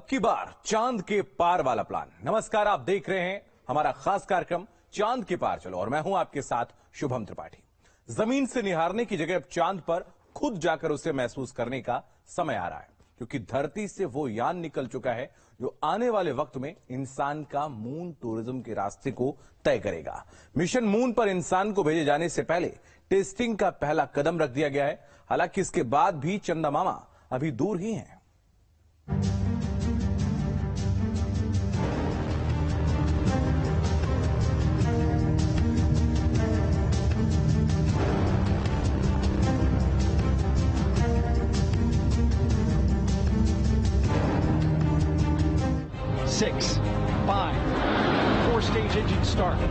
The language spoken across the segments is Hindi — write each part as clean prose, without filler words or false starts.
की बार चांद के पार वाला प्लान। नमस्कार, आप देख रहे हैं हमारा खास कार्यक्रम चांद के पार चलो और मैं हूं आपके साथ शुभम त्रिपाठी। जमीन से निहारने की जगह अब चांद पर खुद जाकर उसे महसूस करने का समय आ रहा है, क्योंकि धरती से वो यान निकल चुका है जो आने वाले वक्त में इंसान का मून टूरिज्म के रास्ते को तय करेगा। मिशन मून पर इंसान को भेजे जाने से पहले टेस्टिंग का पहला कदम रख दिया गया है। हालांकि इसके बाद भी चंदा मामा अभी दूर ही हैं। Six, five, four-stage engine start.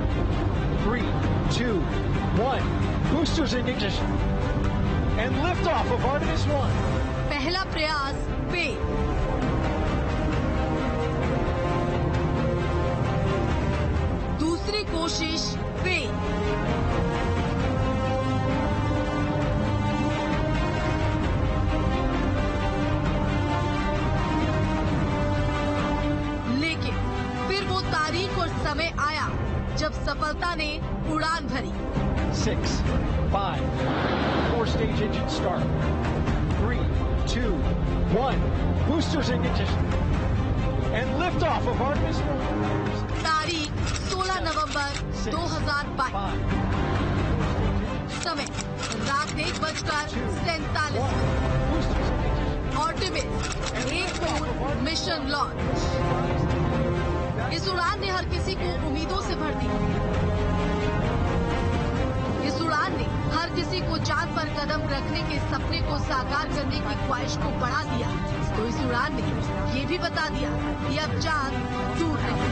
3, 2, 1. Boosters in ignition. And liftoff of Artemis 1. पहला प्रयास फेल। दूसरी कोशिश फेल। लेकिन फिर वो तारीख और समय आया जब सफलता ने उड़ान भरी। 6, 5, four-stage engine start. 3, 2, 1. Boosters in ignition. And liftoff of Artemis 1. तारीख 16 नवंबर 2022। समय रात 1:47। ऑर्टिमिस 1 मिशन लॉन्च। इस उड़ान ने हर किसी को उम्मीदों से भर दी। इस उड़ान ने हर किसी को चांद पर कदम रखने के सपने को साकार करने की ख्वाहिश को बढ़ा दिया। तो इस उड़ान ने ये भी बता दिया कि अब चांद दूर नहीं।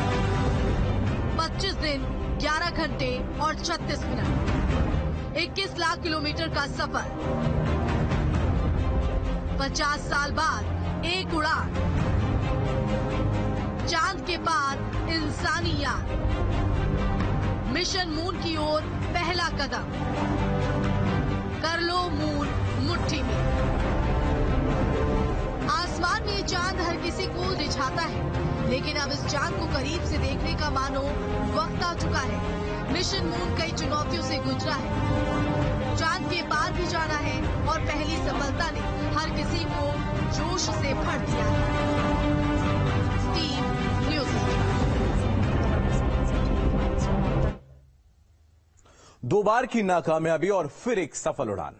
25 दिन 11 घंटे और 36 मिनट 21 लाख किलोमीटर का सफर। 50 साल बाद एक उड़ान, चांद के पार इंसानी यान। मिशन मून की ओर पहला कदम। कर लो मून मुट्ठी में। आसमान में ये चांद हर किसी को रिझाता है, लेकिन अब इस चांद को करीब से देखने का मानो वक्त आ चुका है। मिशन मून कई चुनौतियों से गुजरा है। चांद के पार भी जाना है और पहली सफलता ने हर किसी को जोश से भर दिया है। Steve news. 2 बार की नाकामयाबी और फिर एक सफल उड़ान।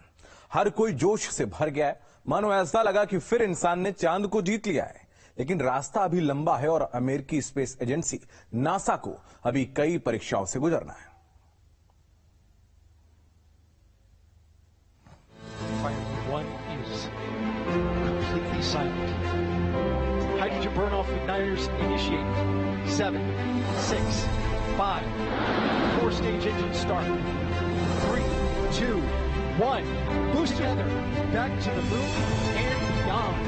हर कोई जोश से भर गया है, मानो ऐसा लगा कि फिर इंसान ने चांद को जीत लिया है। लेकिन रास्ता अभी लंबा है और अमेरिकी स्पेस एजेंसी नासा को अभी कई परीक्षाओं से गुजरना है। One is completely silent. Hydrogen burn-off igniters initiated. 7, 6, 5. Four-stage engine start. 3, 2, 1. Boost together. Back to the moon and beyond.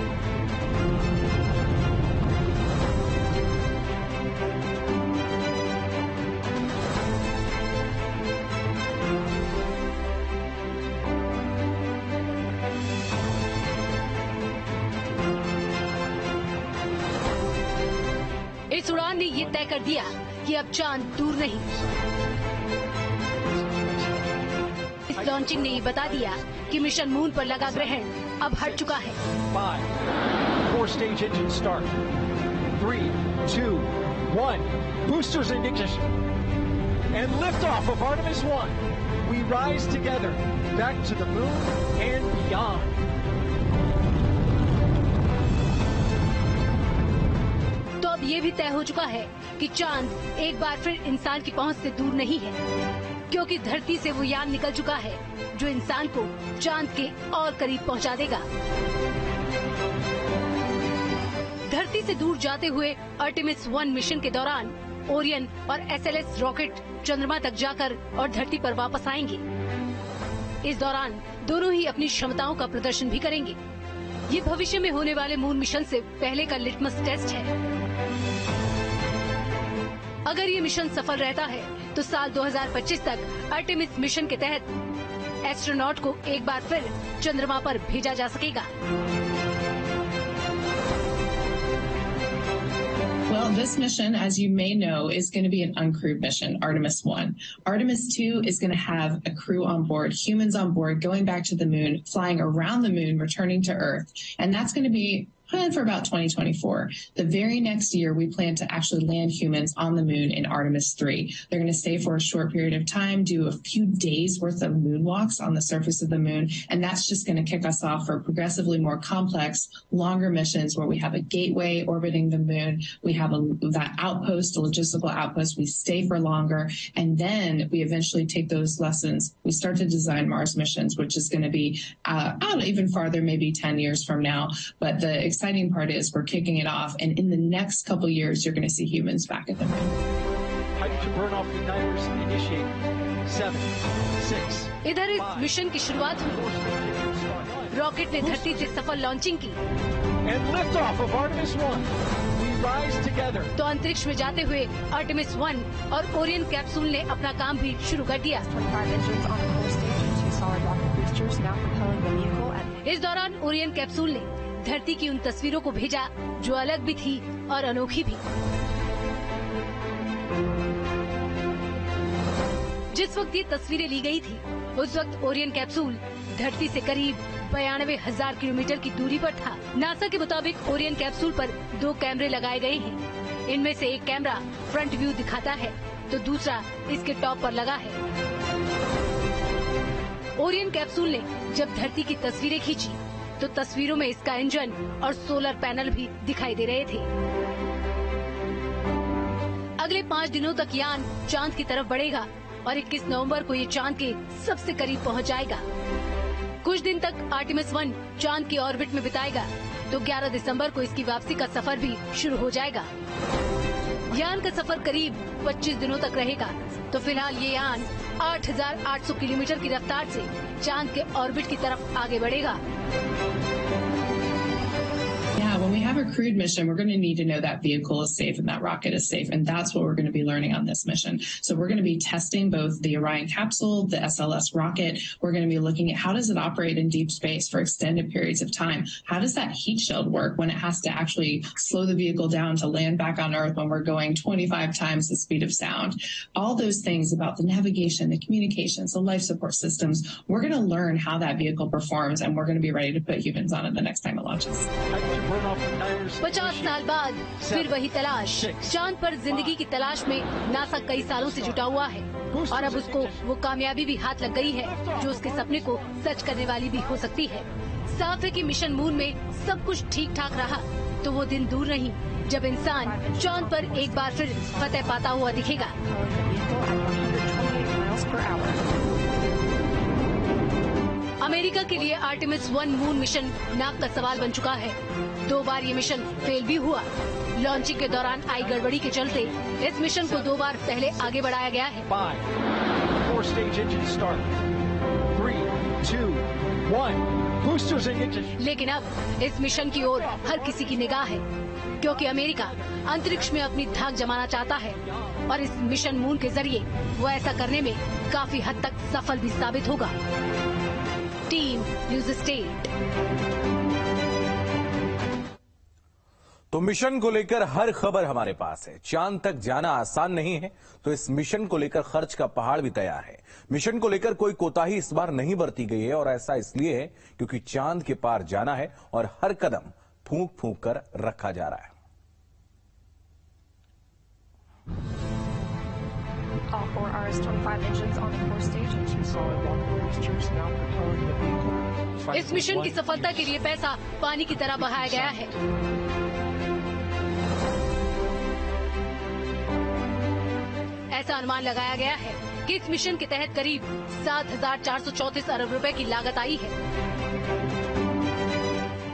इस उड़ान ने ये तय कर दिया कि अब चांद दूर नहीं। इस लॉन्चिंग ने ये बता दिया कि मिशन मून पर लगा ग्रहण अब हट चुका है। 5, four-stage engine start. 3, 2, 1. Boosters in ignition. And liftoff of Artemis 1. We rise together back to the moon and beyond. तो अब ये भी तय हो चुका है कि चांद एक बार फिर इंसान की पहुंच से दूर नहीं है, क्योंकि धरती से वो यान निकल चुका है जो इंसान को चांद के और करीब पहुंचा देगा। धरती से दूर जाते हुए आर्टेमिस 1 मिशन के दौरान ओरियन और SLS रॉकेट चंद्रमा तक जाकर और धरती पर वापस आएंगे। इस दौरान दोनों ही अपनी क्षमताओं का प्रदर्शन भी करेंगे। ये भविष्य में होने वाले मून मिशन से पहले का लिटमस टेस्ट है। अगर ये मिशन सफल रहता है तो साल 2025 तक आर्टेमिस मिशन के तहत एस्ट्रोनॉट को एक बार फिर चंद्रमा पर भेजा जा सकेगा। Well, this mission, as you may know, is going to be an uncrewed mission, Artemis 1. Artemis 2 is going to have a crew on board, humans on board, going back to the moon, flying around the moon, returning to Earth. And that's going to be planned for about 2024. The very next year, we plan to actually land humans on the moon in Artemis 3. They're going to stay for a short period of time, do a few days worth of moonwalks on the surface of the moon, and that's just going to kick us off for progressively more complex, longer missions where we have a gateway orbiting the moon, we have that outpost, a logistical outpost, we stay for longer, and then we eventually take those lessons. We start to design Mars missions, which is going to be out even farther, maybe 10 years from now, but the exciting part is we're kicking it off, and in the next couple years, you're going to see humans back at the moon. Hydrogen burn-off igniters initiated. 7, 6. इधर इस मिशन की शुरुआत हुई। रॉकेट ने धरती से सफल लॉन्चिंग की And liftoff of Artemis 1. We rise together. तो अंतरिक्ष में जाते हुए आर्टेमिस 1 और ओरियन कैप्सूल ने अपना काम भी शुरू कर दिया। इस दौरान ओरियन कैप्सूल ने धरती की उन तस्वीरों को भेजा जो अलग भी थी और अनोखी भी। जिस वक्त ये तस्वीरें ली गई थी, उस वक्त ओरियन कैप्सूल धरती से करीब 92,000 किलोमीटर की दूरी पर था। नासा के मुताबिक ओरियन कैप्सूल पर 2 कैमरे लगाए गए हैं। इनमें से एक कैमरा फ्रंट व्यू दिखाता है, तो दूसरा इसके टॉप पर लगा है। ओरियन कैप्सूल ने जब धरती की तस्वीरें खींची, तो तस्वीरों में इसका इंजन और सोलर पैनल भी दिखाई दे रहे थे। अगले 5 दिनों तक यान चांद की तरफ बढ़ेगा और 21 नवंबर को ये चांद के सबसे करीब पहुंच जाएगा। कुछ दिन तक आर्टेमिस 1 चांद की ऑर्बिट में बिताएगा, तो 11 दिसंबर को इसकी वापसी का सफर भी शुरू हो जाएगा। यान का सफर करीब 25 दिनों तक रहेगा। तो फिलहाल ये यान 8,800 किलोमीटर की रफ्तार से चांद के ऑर्बिट की तरफ आगे बढ़ेगा। Yeah, when we have a crewed mission, we're going to need to know that vehicle is safe and that rocket is safe. And that's what we're going to be learning on this mission. So we're going to be testing both the Orion capsule, the SLS rocket. We're going to be looking at how does it operate in deep space for extended periods of time? How does that heat shield work when it has to actually slow the vehicle down to land back on Earth when we're going 25 times the speed of sound? All those things about the navigation, the communications, the life support systems, we're going to learn how that vehicle performs, and we're going to be ready to put humans on it the next time it launches. 50 साल बाद फिर वही तलाश। चांद पर जिंदगी की तलाश में नासा कई सालों से जुटा हुआ है और अब उसको वो कामयाबी भी हाथ लग गई है जो उसके सपने को सच करने वाली भी हो सकती है। साफ है कि मिशन मून में सब कुछ ठीक ठाक रहा तो वो दिन दूर नहीं जब इंसान चांद पर एक बार फिर फतेह पाता हुआ दिखेगा। अमेरिका के लिए आर्टेमिस 1 मून मिशन नाक का सवाल बन चुका है। 2 बार ये मिशन फेल भी हुआ। लॉन्चिंग के दौरान आई गड़बड़ी के चलते इस मिशन को 2 बार पहले आगे बढ़ाया गया है। 5, 4 stage engine start. 3, 2, 1. Boosters ignition. लेकिन अब इस मिशन की ओर हर किसी की निगाह है क्योंकि अमेरिका अंतरिक्ष में अपनी धाक जमाना चाहता है और इस मिशन मून के जरिए वो ऐसा करने में काफी हद तक सफल भी साबित होगा। Team news state. तो मिशन को लेकर हर खबर हमारे पास है। चांद तक जाना आसान नहीं है, तो इस मिशन को लेकर खर्च का पहाड़ भी तैयार है। मिशन को लेकर कोई कोताही इस बार नहीं बरती गई है और ऐसा इसलिए है क्योंकि चांद के पार जाना है और हर कदम फूंक फूंक कर रखा जा रहा है। All 4 RS-25 engines on the core stage. Solid rocket boosters now propelling the vehicle. इस मिशन की सफलता के लिए पैसा पानी की तरह बहाया गया है। ऐसा अनुमान लगाया गया है कि इस मिशन के तहत करीब 7,434 अरब रुपए की लागत आई है।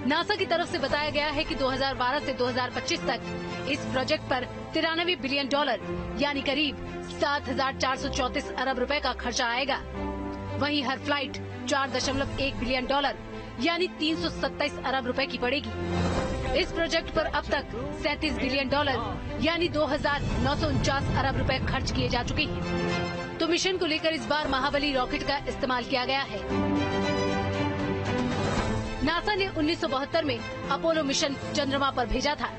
नासा की तरफ से बताया गया है कि 2012 से 2025 तक इस प्रोजेक्ट पर $93 बिलियन यानी करीब 7,434 अरब रुपए का खर्चा आएगा। वहीं हर फ्लाइट $4.1 बिलियन यानी 327 अरब रुपए की पड़ेगी। इस प्रोजेक्ट पर अब तक $37 बिलियन यानी 2,949 अरब रुपए खर्च किए जा चुके हैं। तो मिशन को लेकर इस बार महाबली रॉकेट का इस्तेमाल किया गया है। नासा ने 1972 में अपोलो मिशन चंद्रमा पर भेजा था।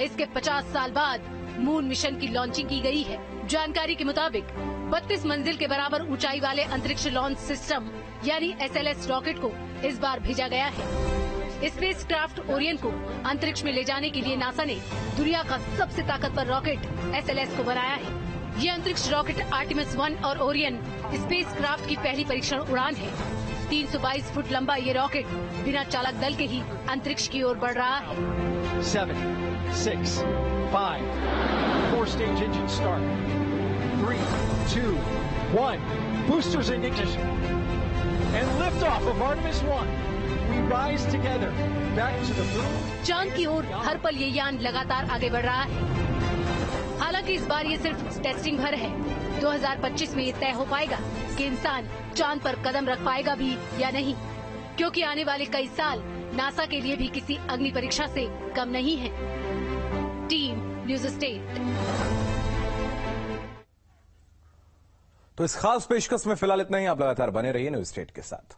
इसके 50 साल बाद मून मिशन की लॉन्चिंग की गई है। जानकारी के मुताबिक 32 मंजिल के बराबर ऊंचाई वाले अंतरिक्ष लॉन्च सिस्टम यानी SLS रॉकेट को इस बार भेजा गया है। स्पेसक्राफ्ट ओरियन को अंतरिक्ष में ले जाने के लिए नासा ने दुनिया का सबसे ताकतवर रॉकेट SLS को बनाया है। ये अंतरिक्ष रॉकेट आर्टेमिस 1 और ओरियन स्पेसक्राफ्ट की पहली परीक्षण उड़ान है। 322 फुट लंबा ये रॉकेट बिना चालक दल के ही अंतरिक्ष की ओर बढ़ रहा है। 7, 6, 5, 4 stage engine start. 3, 2, 1. Boosters in ignition. And liftoff of Artemis 1. We rise together back to the moon. चांद की ओर हर पल ये यान लगातार आगे बढ़ रहा है। हालांकि इस बार ये सिर्फ टेस्टिंग भर है। 2025 में ये तय हो पाएगा कि इंसान चांद पर कदम रख पाएगा भी या नहीं, क्योंकि आने वाले कई साल नासा के लिए भी किसी अग्नि परीक्षा से कम नहीं है। Team news state. तो इस खास पेशकश में फिलहाल इतना ही। आप लगातार बने रहिए न्यूज स्टेट के साथ।